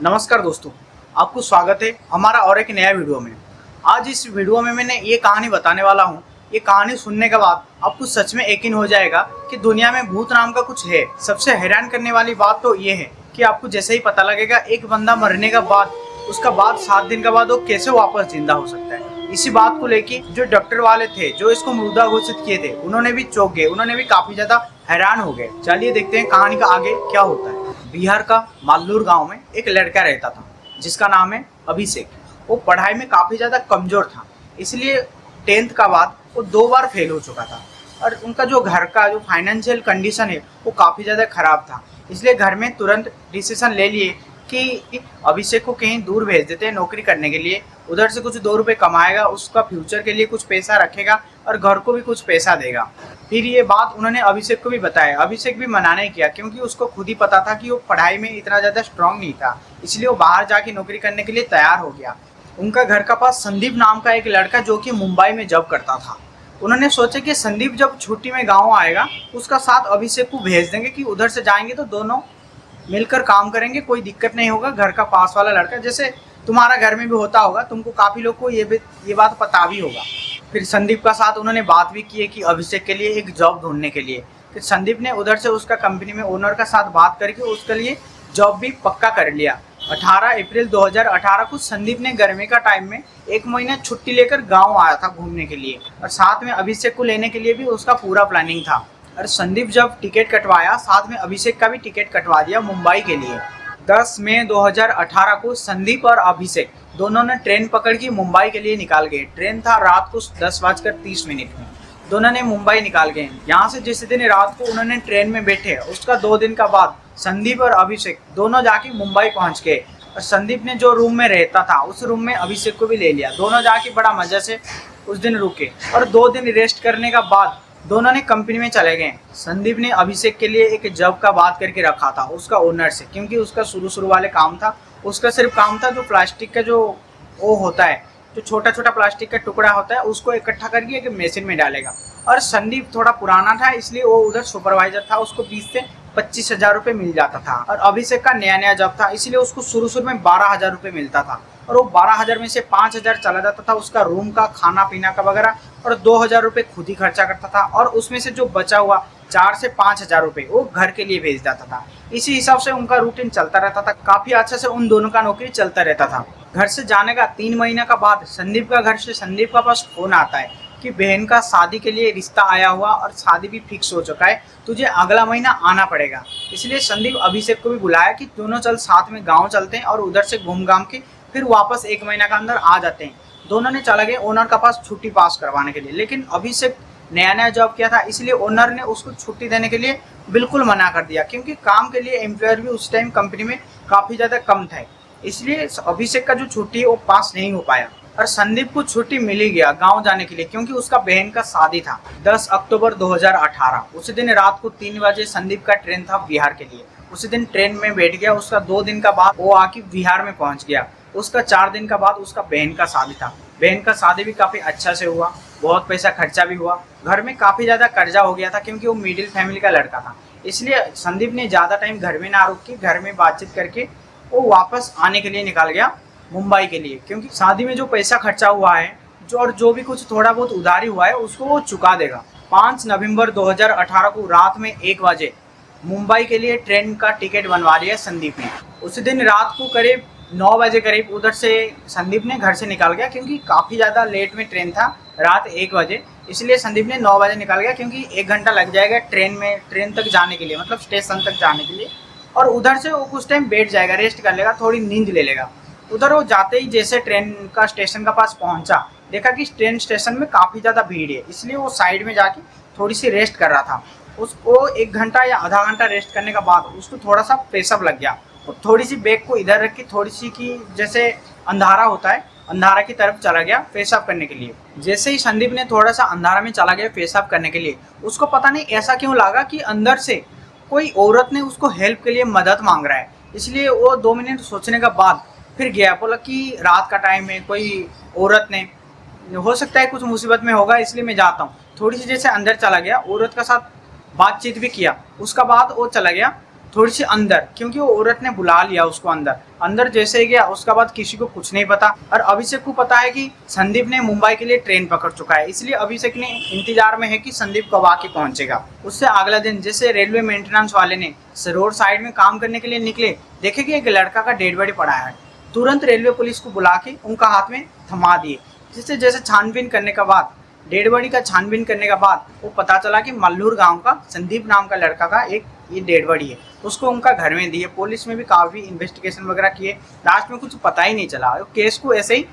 नमस्कार दोस्तों, आपको स्वागत है हमारा और एक नया वीडियो में। आज इस वीडियो में मैंने ये कहानी बताने वाला हूँ। ये कहानी सुनने के बाद आपको सच में यकीन हो जाएगा कि दुनिया में भूत नाम का कुछ है। सबसे हैरान करने वाली बात तो ये है कि आपको जैसे ही पता लगेगा एक बंदा मरने के बाद उसका बाद 7 दिन के बाद वो कैसे वापस जिंदा हो सकता है। इसी बात को लेके जो डॉक्टर वाले थे जो इसको मुर्दा घोषित किए थे उन्होंने भी चौंक गए, उन्होंने भी काफी ज्यादा हैरान हो गए। चलिए देखते हैं कहानी का आगे क्या होता है। बिहार का मालूर गांव में एक लड़का रहता था जिसका नाम है अभिषेक। वो पढ़ाई में काफी ज्यादा कमजोर था, इसलिए 10th का बाद वो 2 बार फेल हो चुका था और उनका जो घर का जो फाइनेंशियल कंडीशन है वो काफी ज्यादा खराब था। इसलिए घर में तुरंत डिसीजन ले लिए कि अभिषेक को कहीं दूर भेज देते हैं नौकरी करने के लिए। उधर से कुछ 2 रुपए कमाएगा, उसका फ्यूचर के लिए कुछ पैसा रखेगा और घर को भी कुछ पैसा देगा। फिर ये बात उन्होंने अभिषेक को भी बताया। अभिषेक भी मना नहीं किया क्योंकि उसको खुद ही पता था कि वो पढ़ाई में इतना ज़्यादा स्ट्रांग नहीं था, इसलिए वो बाहर जाके नौकरी करने के लिए तैयार हो गया। उनका घर का पास संदीप नाम का एक लड़का जो कि मुंबई में जॉब करता था। उन्होंने सोचा कि संदीप जब छुट्टी में गाँव आएगा उसका साथ अभिषेक को भेज देंगे कि उधर से जाएंगे तो दोनों मिलकर काम करेंगे, कोई दिक्कत नहीं होगा। घर का पास वाला लड़का, जैसे तुम्हारा घर में भी होता होगा, तुमको काफ़ी लोग को ये बात पता भी होगा। फिर संदीप का साथ उन्होंने बात भी की है कि अभिषेक के लिए एक जॉब ढूंढने के लिए। फिर संदीप ने उधर से उसका कंपनी में ओनर का साथ बात करके उसके लिए जॉब भी पक्का कर लिया। 18 अप्रैल 2018 को संदीप ने गर्मी का टाइम में 1 महीना छुट्टी लेकर गाँव आया था घूमने के लिए और साथ में अभिषेक को लेने के लिए भी उसका पूरा प्लानिंग था। और संदीप जब टिकट कटवाया साथ में अभिषेक का भी टिकट कटवा दिया मुंबई के लिए। 10 मई 2018 को संदीप और अभिषेक दोनों ने ट्रेन पकड़ के मुंबई के लिए निकाल गए। ट्रेन था रात को 10:30 में। दोनों ने मुंबई निकाल गए। यहाँ से जिस दिन रात को उन्होंने ट्रेन में बैठे उसका 2 दिन का बाद संदीप और अभिषेक दोनों जाके मुंबई पहुँच गए। और संदीप ने जो रूम में रहता था उस रूम में अभिषेक को भी ले लिया। दोनों जाके बड़ा मजे से उस दिन रुके और 2 दिन रेस्ट करने का बाद दोनों ने कंपनी में चले गए। संदीप ने अभिषेक के लिए एक जॉब का बात करके रखा था उसका ओनर से, क्योंकि उसका शुरू वाले काम था। उसका सिर्फ काम था जो प्लास्टिक का जो वो होता है, जो छोटा छोटा प्लास्टिक का टुकड़ा होता है उसको इकट्ठा करके एक मशीन में डालेगा। और संदीप थोड़ा पुराना था इसलिए वो उधर सुपरवाइजर था, उसको 20 से 25 हजार रुपये मिल जाता था। और अभिषेक का नया जॉब था इसलिए उसको शुरू में 12,000 रुपये मिलता था और वो 12,000 में से 5,000 चला जाता था उसका रूम का, खाना पीना का वगैरह, और 2,000 रुपये खुद ही खर्चा करता था। और उसमें से जो बचा हुआ 4 से 5,000 रुपये वो घर के लिए भेज जाता था। इसी हिसाब से उनका रूटीन चलता रहता था। काफ़ी अच्छे से उन दोनों का नौकरी चलता रहता था। घर से जाने का 3 महीने का बाद संदीप का घर से संदीप का पास फोन आता है कि बहन का शादी के लिए रिश्ता आया हुआ और शादी भी फिक्स हो चुका है, तुझे अगला महीना आना पड़ेगा। इसलिए संदीप अभिषेक को भी बुलाया कि दोनों चल साथ में गाँव चलते हैं और उधर से घूम घाम के फिर वापस 1 महीना का अंदर आ जाते हैं। दोनों ने चला गए ओनर का पास छुट्टी पास करवाने के लिए। लेकिन अभिषेक नया जॉब किया था इसलिए ओनर ने उसको छुट्टी देने के लिए बिल्कुल मना कर दिया, क्योंकि काम के लिए एम्प्लॉयर भी उस टाइम कंपनी में काफ़ी ज़्यादा कम थे। इसलिए अभिषेक का जो छुट्टी है वो पास नहीं हो पाया और संदीप को छुट्टी मिल ही गया गाँव जाने के लिए, क्योंकि उसका बहन का शादी था 10 अक्टूबर 2018। उसी दिन रात को 3 बजे संदीप का ट्रेन था बिहार के लिए। उसी दिन ट्रेन में बैठ गया। उसका 2 दिन का बाद वो आके बिहार में पहुंच गया। उसका 4 दिन का बाद उसका बहन का शादी था। बहन का शादी भी काफ़ी अच्छा से हुआ, बहुत पैसा खर्चा भी हुआ। घर में काफ़ी ज़्यादा कर्जा हो गया था क्योंकि वो मिडिल फैमिली का लड़का था। इसलिए संदीप ने ज़्यादा टाइम घर में ना रुक के घर में बातचीत करके वो वापस आने के लिए निकल गया मुंबई के लिए, क्योंकि शादी में जो पैसा खर्चा हुआ है जो भी कुछ थोड़ा बहुत उधारी हुआ है उसको वो चुका देगा। 5 नवंबर 2018 को रात में 1 बजे मुंबई के लिए ट्रेन का टिकट बनवा लिया संदीप ने। उसी दिन रात को करीब 9 बजे करीब उधर से संदीप ने घर से निकल गया, क्योंकि काफ़ी ज़्यादा लेट में ट्रेन था रात 1 बजे। इसलिए संदीप ने 9 बजे निकल गया, क्योंकि 1 घंटा लग जाएगा ट्रेन तक जाने के लिए, मतलब स्टेशन तक जाने के लिए। और उधर से वो कुछ टाइम बैठ जाएगा, रेस्ट कर लेगा, थोड़ी नींद ले लेगा। उधर वो जाते ही जैसे ट्रेन का स्टेशन का पास पहुंचा, देखा कि ट्रेन स्टेशन में काफ़ी ज़्यादा भीड़ है, इसलिए वो साइड में जाके थोड़ी सी रेस्ट कर रहा था। उसको 1 घंटा या आधा घंटा रेस्ट करने का बाद उसको थोड़ा सा पेशाब लग गया। और थोड़ी सी बैग को इधर रख के थोड़ी सी की जैसे अंधारा होता है, अंधारा की तरफ चला गया पेशाब करने के लिए। जैसे ही संदीप ने थोड़ा सा अंधारा में चला गया पेशाब करने के लिए, उसको पता नहीं ऐसा क्यों लगा कि अंदर से कोई औरत ने उसको हेल्प के लिए मदद मांग रहा है। इसलिए वो 2 मिनट सोचने के बाद फिर गया, बोला कि रात का टाइम है, कोई औरत ने हो सकता है कुछ मुसीबत में होगा, इसलिए मैं जाता हूँ। थोड़ी सी जैसे अंदर चला गया, औरत का साथ बातचीत भी किया। उसका बाद वो चला गया थोड़ी सी अंदर, क्योंकि वो औरत ने बुला लिया उसको अंदर। अंदर जैसे ही गया उसका बाद किसी को कुछ नहीं पता। और अभिषेक को पता है कि संदीप ने मुंबई के लिए ट्रेन पकड़ चुका है, इसलिए अभिषेक ने इंतजार में है कि संदीप कब आके पहुंचेगा। उससे अगला दिन जैसे रेलवे मेंटेनेंस वाले ने रोड साइड में काम करने के लिए निकले, देखे कि एक लड़का का डेड बॉडी पड़ा है। तुरंत रेलवे पुलिस को बुला के उनका हाथ में थमा दिए। जिससे जैसे छानबीन करने के बाद, डेड बॉडी का छानबीन करने के बाद वो पता चला कि मल्लूर गांव का संदीप नाम का लड़का का एक ये डेड बॉडी है। उसको उनका घर में दिए। पुलिस में भी काफ़ी इन्वेस्टिगेशन वगैरह किए, लास्ट में कुछ पता ही नहीं चला। केस को ऐसे ही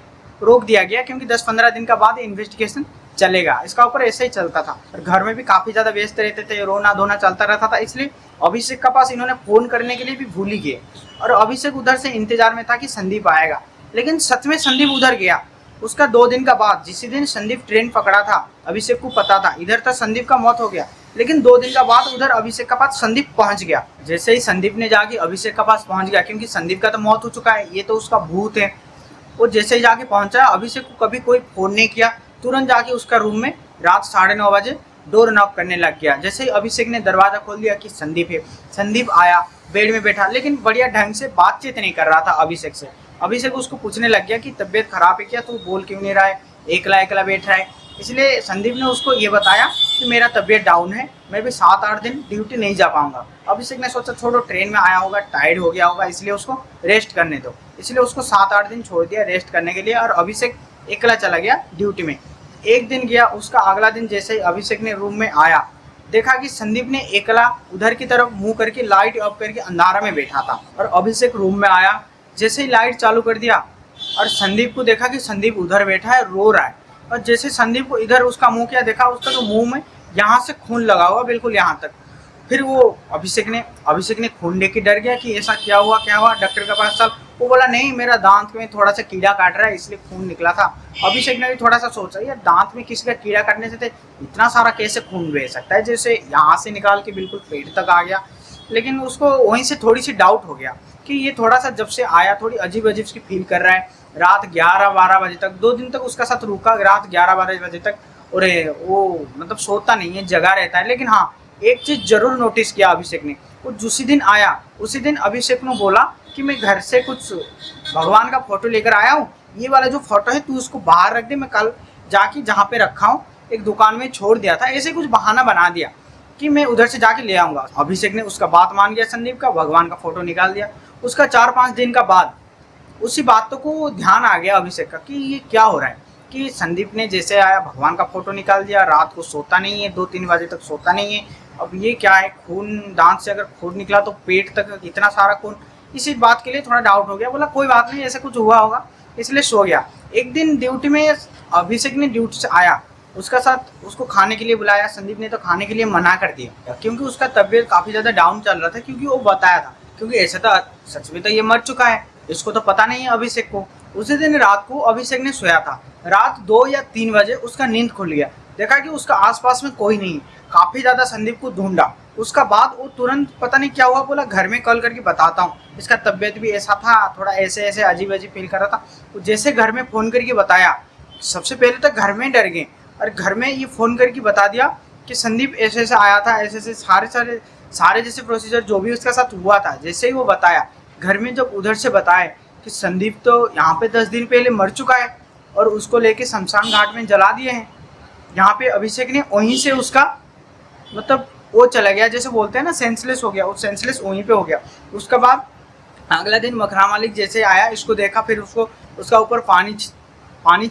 रोक दिया गया, क्योंकि 10-15 दिन का बाद इन्वेस्टिगेशन चलेगा। इसका ऊपर ऐसे ही चलता था। और घर में भी काफ़ी ज़्यादा व्यस्त रहते थे, रोना धोना चलता रहता था। इसलिए अभिषेक का पास इन्होंने फ़ोन करने के लिए भी भूल ही गए। और अभिषेक उधर से इंतजार में था कि संदीप आएगा, लेकिन सच में संदीप उधर गया। उसका 2 दिन का बाद, जिस दिन संदीप ट्रेन पकड़ा था, अभिषेक को पता था इधर तक संदीप का मौत हो गया, लेकिन 2 दिन का बाद उधर अभिषेक का पास संदीप पहुंच गया। जैसे ही संदीप ने जाके अभिषेक का पास पहुंच गया, क्योंकि संदीप का तो मौत हो चुका है, ये तो उसका भूत है। वो जैसे ही जाके पहुंचा, अभिषेक को कभी कोई फोन नहीं किया, तुरंत जाके उसका रूम में रात 9:30 बजे डोर नॉक करने लग गया। जैसे ही अभिषेक ने दरवाजा खोल दिया कि संदीप है, संदीप आया, बेड में बैठा, लेकिन बढ़िया ढंग से बातचीत नहीं कर रहा था अभिषेक से। अभिषेक उसको पूछने लग गया कि तबीयत खराब है क्या, तू बोल क्यों नहीं रहा है, एकला एकला बैठ रहा है। इसलिए संदीप ने उसको ये बताया कि मेरा तबीयत डाउन है, मैं भी 7-8 दिन ड्यूटी नहीं जा पाऊंगा। अभिषेक ने सोचा छोड़ो, ट्रेन में आया होगा, टायर्ड हो गया होगा, इसलिए उसको रेस्ट करने दो। इसलिए उसको 7-8 दिन छोड़ दिया रेस्ट करने के लिए, और अभिषेक एकला चला गया ड्यूटी में। एक दिन गया, उसका अगला दिन जैसे ही अभिषेक ने रूम में आया, देखा कि संदीप ने एकला उधर की तरफ मुंह करके लाइट ऑफ करके अंधारा में बैठा था। और अभिषेक रूम में आया, जैसे ही लाइट चालू कर दिया और संदीप को देखा कि संदीप उधर बैठा है, रो रहा है। और जैसे संदीप को इधर उसका मुंह किया, देखा उसका तो मुंह में यहाँ से खून लगा हुआ बिल्कुल यहाँ तक। फिर वो अभिषेक ने खून देख के डर गया कि ऐसा क्या हुआ डॉक्टर के पास चल। वो बोला नहीं, मेरा दांत में थोड़ा सा कीड़ा काट रहा है, इसलिए खून निकला था। अभिषेक ने भी थोड़ा सा सोचा, यार दांत में किसी का कीड़ा काटने से इतना सारा कैसे खून बह सकता है, जैसे यहाँ से निकाल के बिल्कुल पेट तक आ गया। लेकिन उसको वहीं से थोड़ी सी डाउट हो गया कि ये थोड़ा सा जब से आया थोड़ी अजीब अजीब सी फील कर रहा है। रात 11-12 बजे तक 2 दिन तक उसका साथ रुका, रात 11-12 बजे तक। और वो मतलब सोता नहीं है, जगा रहता है। लेकिन हाँ, एक चीज़ जरूर नोटिस किया अभिषेक ने। वो जिस दिन आया उसी दिन अभिषेक ने बोला कि मैं घर से कुछ भगवान का फोटो लेकर आया हूँ, ये वाला जो फोटो है तू उसको बाहर रख दे, मैं कल जाके जहाँ पे रखा हूँ एक दुकान में छोड़ दिया था। ऐसे कुछ बहाना बना दिया कि मैं उधर से जाके ले आऊँगा। अभिषेक ने उसका बात मान गया संदीप का, भगवान का फोटो निकाल दिया। उसका 4-5 दिन का बाद उसी बातों को ध्यान आ गया अभिषेक का कि ये क्या हो रहा है, कि संदीप ने जैसे आया भगवान का फोटो निकाल दिया, रात को सोता नहीं है, 2-3 बजे तक सोता नहीं है। अब ये क्या है, खून दांत से अगर खून निकला तो पेट तक इतना सारा खून। इसी बात के लिए थोड़ा डाउट हो गया। बोला कोई बात नहीं, ऐसा कुछ हुआ होगा, इसलिए सो गया। एक दिन ड्यूटी में अभिषेक ने ड्यूटी से आया, उसका साथ उसको खाने के लिए बुलाया। संदीप ने तो खाने के लिए मना कर दिया, क्योंकि उसका तबीयत काफ़ी ज़्यादा डाउन चल रहा था, क्योंकि वो बताया था, क्योंकि ऐसा था सच में तो ये मर चुका है, इसको तो पता नहीं है अभिषेक को। उसी दिन रात को अभिषेक ने सोया था, रात 2 या 3 बजे उसका नींद खुल गया। देखा कि उसका आसपास में कोई नहीं है। काफ़ी ज़्यादा संदीप को ढूंढा। उसका बाद वो तुरंत पता नहीं क्या हुआ, बोला घर में कॉल करके बताता हूँ, इसका तबीयत भी ऐसा था, थोड़ा ऐसे ऐसे अजीब अजीब फील कर रहा था। तो जैसे घर में फ़ोन करके बताया, सबसे पहले तो घर में डर गए, और घर में ये फ़ोन करके बता दिया कि संदीप ऐसे ऐसे आया था, ऐसे ऐसे सारे जैसे प्रोसीजर जो भी उसके साथ हुआ था। जैसे ही वो बताया, घर में जब उधर से बताया कि संदीप तो यहाँ पे 10 दिन पहले मर चुका है और उसको लेके शमशान घाट में जला दिए हैं। यहाँ पे अभिषेक ने वहीं से उसका मतलब वो चला गया, जैसे बोलते हैं ना सेंसलेस हो गया, वो सेंसलेस वहीं पे हो गया। उसके बाद अगला दिन मखना मालिक जैसे आया, इसको देखा, फिर उसको उसका ऊपर पानी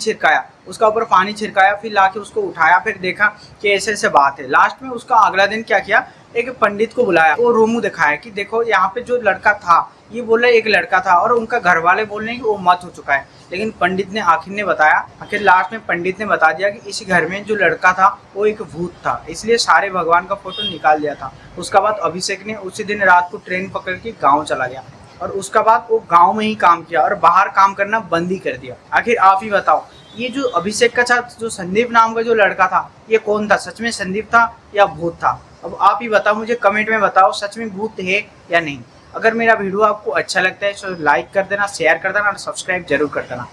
छिड़काया, फिर लाके उसको उठाया, फिर देखा कि ऐसे ऐसे बात है। लास्ट में उसका अगला दिन क्या किया, एक पंडित को बुलाया, वो रोमू दिखाया कि देखो यहाँ पे जो लड़का था, ये बोला एक लड़का था, और उनका घर वाले बोल रहे हैं कि वो मत हो चुका है। लेकिन पंडित ने आखिर लास्ट में पंडित ने बता दिया कि इस घर में जो लड़का था वो एक भूत था, इसलिए सारे भगवान का फोटो निकाल दिया था। उसके बाद अभिषेक ने उसी दिन रात को ट्रेन पकड़ के गाँव चला गया, और उसका बाद वो गाँव में ही काम किया और बाहर काम करना बंद ही कर दिया। आखिर आप ही बताओ, ये जो अभिषेक का साथ जो संदीप नाम का जो लड़का था, ये कौन था, सच में संदीप था या भूत था? अब आप ही बताओ, मुझे कमेंट में बताओ सच में भूत है या नहीं। अगर मेरा वीडियो आपको अच्छा लगता है तो लाइक कर देना, शेयर कर देना और सब्सक्राइब जरूर कर देना।